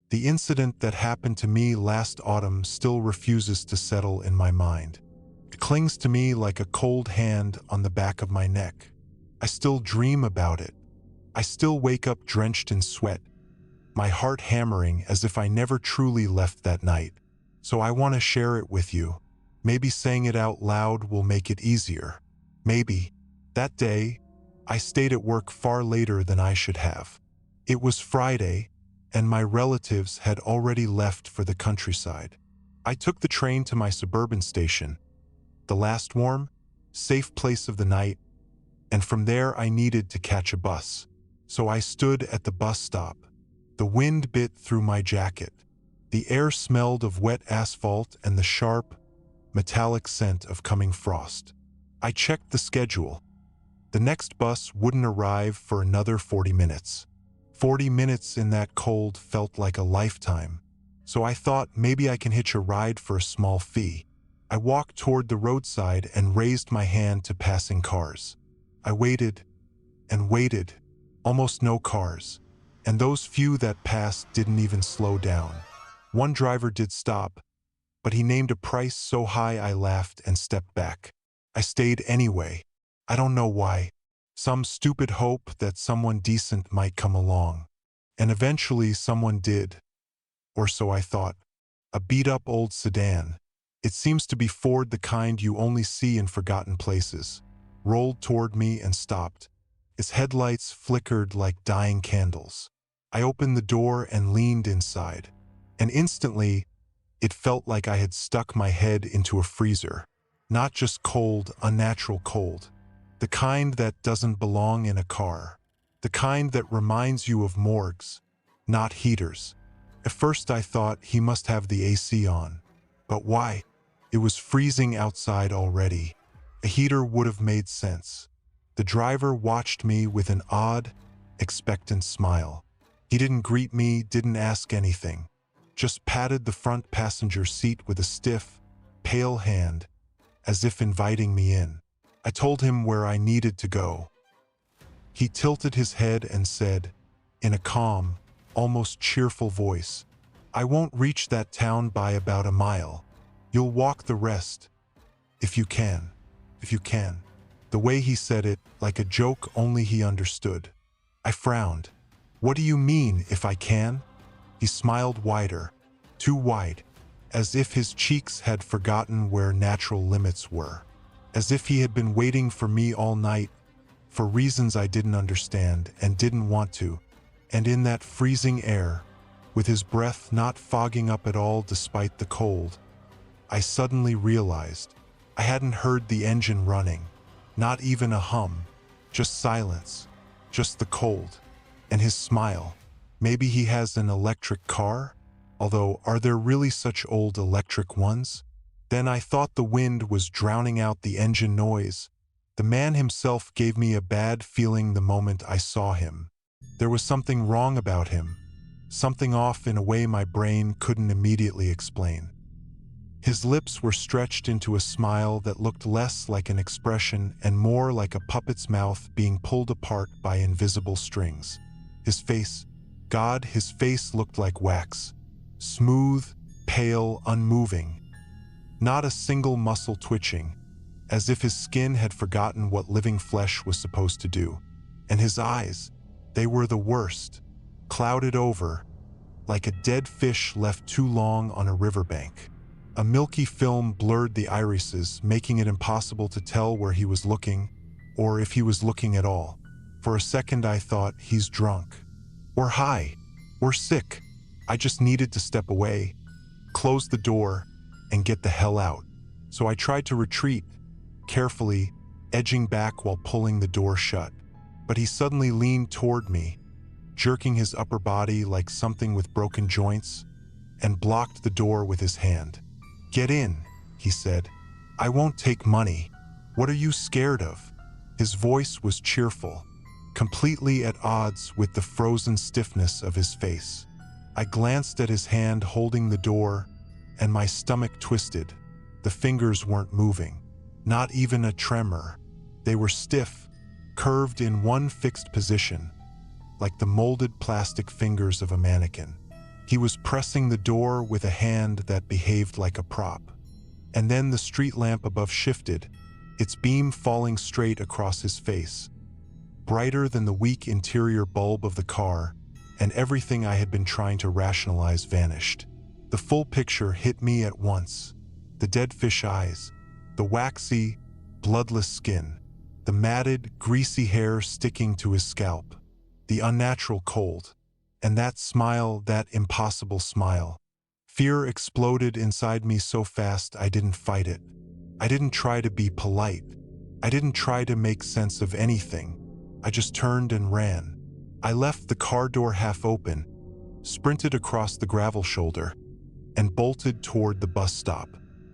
The incident that happened to me last autumn still refuses to settle in my mind. It clings to me like a cold hand on the back of my neck. I still dream about it. I still wake up drenched in sweat, my heart hammering as if I never truly left that night. So I want to share it with you. Maybe saying it out loud will make it easier. Maybe. That day, I stayed at work far later than I should have. It was Friday, and my relatives had already left for the countryside. I took the train to my suburban station, the last warm, safe place of the night, and from there I needed to catch a bus. So I stood at the bus stop. The wind bit through my jacket. The air smelled of wet asphalt and the sharp, metallic scent of coming frost. I checked the schedule. The next bus wouldn't arrive for another 40 minutes. 40 minutes in that cold felt like a lifetime. So I thought maybe I can hitch a ride for a small fee. I walked toward the roadside and raised my hand to passing cars. I waited and waited. Almost no cars. And those few that passed didn't even slow down. One driver did stop, but he named a price so high I laughed and stepped back. I stayed anyway. I don't know why. Some stupid hope that someone decent might come along. And eventually someone did. Or so I thought. A beat-up old sedan. It seems to be Ford, the kind you only see in forgotten places. Rolled toward me and stopped. Its headlights flickered like dying candles. I opened the door and leaned inside. And instantly, it felt like I had stuck my head into a freezer. Not just cold, unnatural cold. The kind that doesn't belong in a car. The kind that reminds you of morgues, not heaters. At first I thought he must have the AC on. But why? It was freezing outside already. A heater would have made sense. The driver watched me with an odd, expectant smile. He didn't greet me, didn't ask anything. Just patted the front passenger seat with a stiff, pale hand, as if inviting me in. I told him where I needed to go. He tilted his head and said, in a calm, almost cheerful voice, "I won't reach that town by about a mile. You'll walk the rest. If you can. If you can." The way he said it, like a joke only he understood. I frowned. "What do you mean, if I can?" He smiled wider, too wide, as if his cheeks had forgotten where natural limits were. As if he had been waiting for me all night, for reasons I didn't understand and didn't want to. And in that freezing air, with his breath not fogging up at all despite the cold, I suddenly realized I hadn't heard the engine running, not even a hum, just silence, just the cold. And his smile. Maybe he has an electric car? Although, are there really such old electric ones? Then I thought the wind was drowning out the engine noise. The man himself gave me a bad feeling the moment I saw him. There was something wrong about him. Something off in a way my brain couldn't immediately explain. His lips were stretched into a smile that looked less like an expression and more like a puppet's mouth being pulled apart by invisible strings. His face, God, his face looked like wax. Smooth, pale, unmoving. Not a single muscle twitching, as if his skin had forgotten what living flesh was supposed to do. And his eyes, they were the worst, clouded over, like a dead fish left too long on a riverbank. A milky film blurred the irises, making it impossible to tell where he was looking, or if he was looking at all. For a second I thought, he's drunk. Or high. Or sick. I just needed to step away, close the door, and get the hell out. So I tried to retreat, carefully, edging back while pulling the door shut. But he suddenly leaned toward me, jerking his upper body like something with broken joints, and blocked the door with his hand. "Get in," he said. "I won't take money. What are you scared of?" His voice was cheerful, completely at odds with the frozen stiffness of his face. I glanced at his hand holding the door, and my stomach twisted. The fingers weren't moving, not even a tremor. They were stiff, curved in one fixed position, like the molded plastic fingers of a mannequin. He was pressing the door with a hand that behaved like a prop. And then the street lamp above shifted, its beam falling straight across his face, brighter than the weak interior bulb of the car, and everything I had been trying to rationalize vanished. The full picture hit me at once. The dead fish eyes, the waxy, bloodless skin, the matted, greasy hair sticking to his scalp, the unnatural cold, and that smile, that impossible smile. Fear exploded inside me so fast I didn't fight it. I didn't try to be polite. I didn't try to make sense of anything. I just turned and ran. I left the car door half open, sprinted across the gravel shoulder, and bolted toward the bus stop.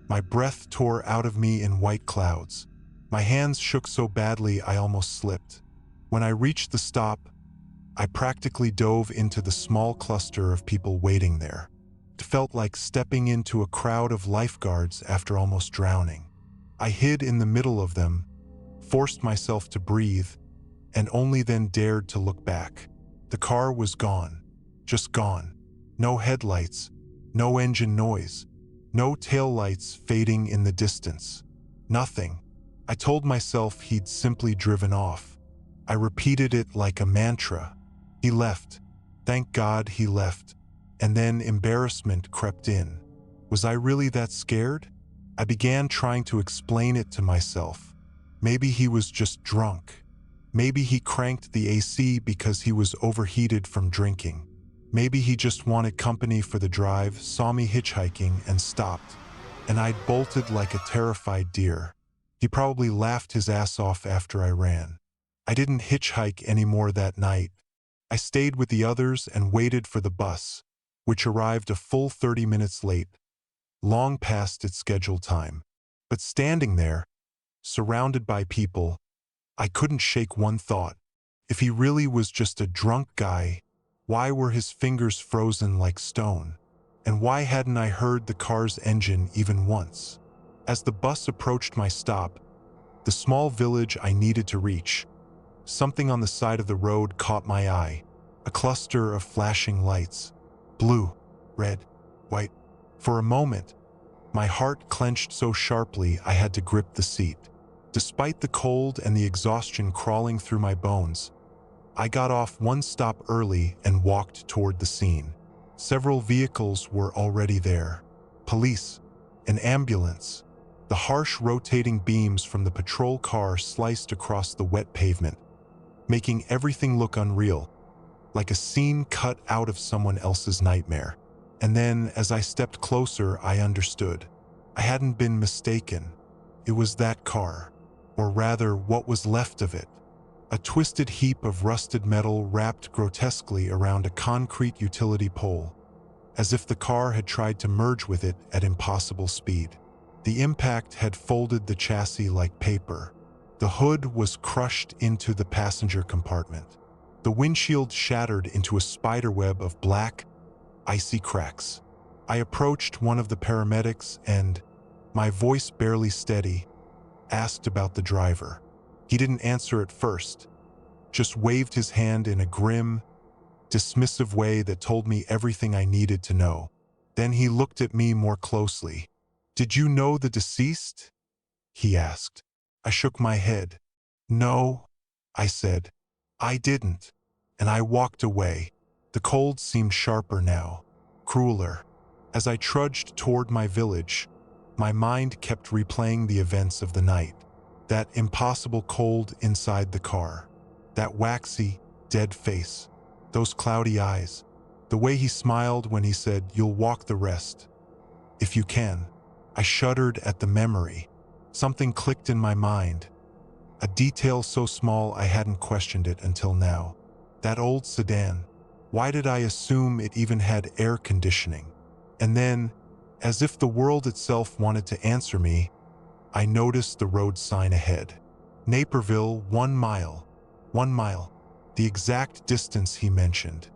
My breath tore out of me in white clouds. My hands shook so badly I almost slipped. When I reached the stop, I practically dove into the small cluster of people waiting there. It felt like stepping into a crowd of lifeguards after almost drowning. I hid in the middle of them, forced myself to breathe, and only then dared to look back. The car was gone, just gone. No headlights, no engine noise, no taillights fading in the distance. Nothing. I told myself he'd simply driven off. I repeated it like a mantra. He left. Thank God he left. And then embarrassment crept in. Was I really that scared? I began trying to explain it to myself. Maybe he was just drunk. Maybe he cranked the AC because he was overheated from drinking. Maybe he just wanted company for the drive, saw me hitchhiking, and stopped. And I'd bolted like a terrified deer. He probably laughed his ass off after I ran. I didn't hitchhike anymore that night. I stayed with the others and waited for the bus, which arrived a full 30 minutes late, long past its scheduled time. But standing there, surrounded by people, I couldn't shake one thought. If he really was just a drunk guy, why were his fingers frozen like stone? And why hadn't I heard the car's engine even once? As the bus approached my stop, the small village I needed to reach, something on the side of the road caught my eye. A cluster of flashing lights. Blue, red, white. For a moment, my heart clenched so sharply I had to grip the seat. Despite the cold and the exhaustion crawling through my bones, I got off one stop early and walked toward the scene. Several vehicles were already there. Police, an ambulance. The harsh rotating beams from the patrol car sliced across the wet pavement, making everything look unreal, like a scene cut out of someone else's nightmare. And then, as I stepped closer, I understood. I hadn't been mistaken. It was that car, or rather, what was left of it. A twisted heap of rusted metal wrapped grotesquely around a concrete utility pole, as if the car had tried to merge with it at impossible speed. The impact had folded the chassis like paper. The hood was crushed into the passenger compartment. The windshield shattered into a spiderweb of black, icy cracks. I approached one of the paramedics and, my voice barely steady, asked about the driver. He didn't answer at first, just waved his hand in a grim, dismissive way that told me everything I needed to know. Then he looked at me more closely. "Did you know the deceased?" he asked. I shook my head. "No," I said. "I didn't." And I walked away. The cold seemed sharper now, crueler. As I trudged toward my village, my mind kept replaying the events of the night. That impossible cold inside the car. That waxy, dead face. Those cloudy eyes. The way he smiled when he said, "You'll walk the rest, if you can." I shuddered at the memory. Something clicked in my mind. A detail so small I hadn't questioned it until now. That old sedan. Why did I assume it even had air conditioning? And then, as if the world itself wanted to answer me, I noticed the road sign ahead. Naperville, 1 mile. 1 mile. The exact distance he mentioned.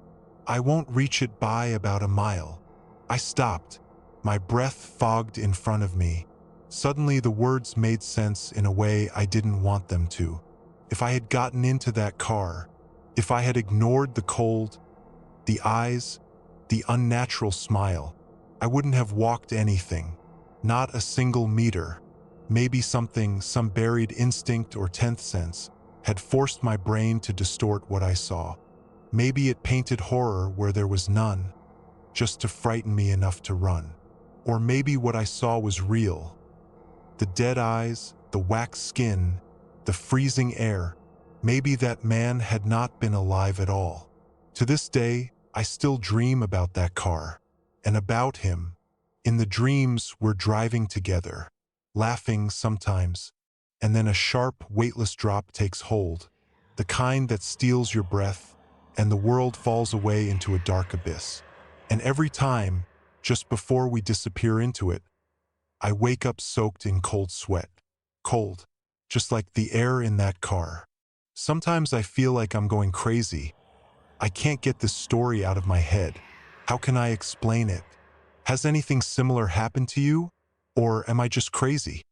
I won't reach it by about a mile. I stopped. My breath fogged in front of me. Suddenly the words made sense in a way I didn't want them to. If I had gotten into that car, if I had ignored the cold, the eyes, the unnatural smile. I wouldn't have walked anything, not a single meter. Maybe some buried instinct or tenth sense, had forced my brain to distort what I saw. Maybe it painted horror where there was none, just to frighten me enough to run. Or maybe what I saw was real. The dead eyes, the waxed skin, the freezing air. Maybe that man had not been alive at all. To this day, I still dream about that car, and about him. In the dreams, we're driving together, laughing sometimes, and then a sharp, weightless drop takes hold, the kind that steals your breath, and the world falls away into a dark abyss. And every time, just before we disappear into it, I wake up soaked in cold sweat. Cold, just like the air in that car. Sometimes I feel like I'm going crazy. I can't get this story out of my head. How can I explain it? Has anything similar happened to you? Or am I just crazy?